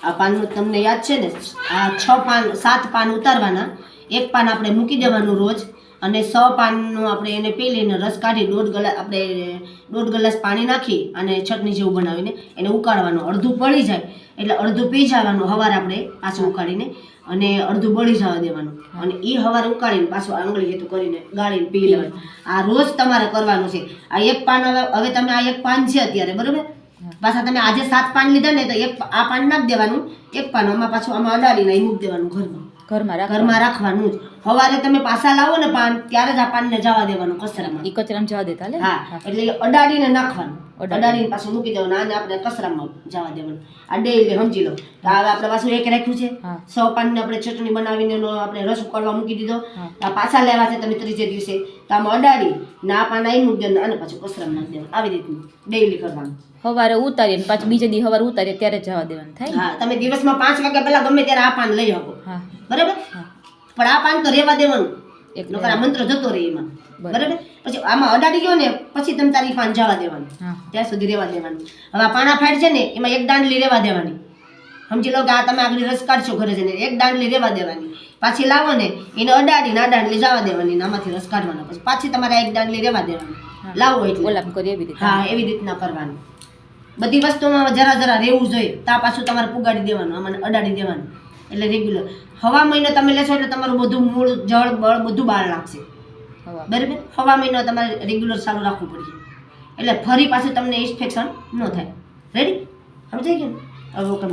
આ પાનનું તમને યાદ છે ને, આ 6 પાન 7 પાન ઉતારવાના, એક પાન આપણે મૂકી દેવાનું રોજ, અને 100 પાનનું આપણે એને પીલીને રસ કાઢી 1.5 ગ્લાસ પાણી નાખી અને ચટણી જેવું બનાવીને એને ઉકાળવાનું. અડધું પડી જાય એટલે અડધું પી જવાનું સવારે આપણે પાછું ઉકાળીને, અને અડધું બળી જવા દેવાનું, અને એ સવારે ઉકાળીને પાછું આંગળી હેતું કરીને ગાળીને પી લેવાનું. આ રોજ તમારે કરવાનું છે. આ એક પાન હવે તમે આ એક પાન છે અત્યારે, બરોબર, પાછા તમે આજે 7 પાન લીધા ને તો એક આ પાન નાખી દેવાનું, એક પાન આમાં પાછું આમાં અડાડીને મૂકી દેવાનું ઘરમાં રાખવાનું જ. સવારે તમે પાછા લાવો ને પાન, ત્યારે જ આ પાનને જવા દેવાનું કચરામાં. કચરામાં જવા દેતા લે. હા, એટલે અડાડીને નાખવાનું, અડાડીને પાછું મૂકી દેવાનું, આને આપણે કચરામાં જવા દેવાનું. આ ડેઈલી સમજી લો. તો હવે આપણે પાછું એક રાખ્યું છે, 100 પાનને આપણે ચટણી બનાવીને આપણે રસ ઉકાળવા મૂકી દીધો. આ પાછા લેવા છે તમે ત્રીજે દિવસે, તો આમાં અડાડી ને આ પાન અહીં મૂકી દેવાનું, અને પાછું કચરામાં નાખી દેવાનું. આવી રીતનું ડેઈલી કરવાનું. સવારે ઉતારીએ ને પાછું બીજે દી સવારે ઉતારીએ ત્યારે જવા દેવાનું થાય. હા, તમે દિવસમાં 5 વાગ્યા પહેલા ગમે ત્યારે આ પાન લઈ શકો, બરાબર, પણ આ પાન તો રહેવા દેવાનું, નકર આ મંત્ર જતો રહે એમાં, બરાબર. પછી આમાં અડાડી ગયો ને પછી તમે તારી પાન જવા દેવાનું, ત્યાં સુધી રહેવા દેવાનું. હવે આ પાણા ફાટ છે ને એમાં એક દાંડલી રહેવા દેવાની. સમજી લો કે આ તમે આગળ રસ કાઢશો ઘરે જઈને, એક દાંડલી રહેવા દેવાની, પાછી લાવો ને એને અડાડીને આ દાંડલી જવા દેવાની, આમાંથી રસ કાઢવાનો, પછી પાછી તમારે એક દાંડલી રહેવા દેવાની, લાવો એટલે. હા, એવી રીતના કરવાનું. બધી વસ્તુમાં જરા જરા રહેવું જોઈએ, તા પાછું તમારે પુગાડી દેવાનું, આમાં અડાડી દેવાનું, એટલે રેગ્યુલર. હવા મહિનો તમે લેશો એટલે તમારું બધું મૂળ જળ બળ બધું બહાર નાખશે, બરાબર. હવા મહિનો તમારે રેગ્યુલર ચાલુ રાખવું પડશે, એટલે ફરી પાછું તમને ઇન્ફેક્શન ન થાય. રેડી? સમજાઈ ગયું? હવે ઓકે.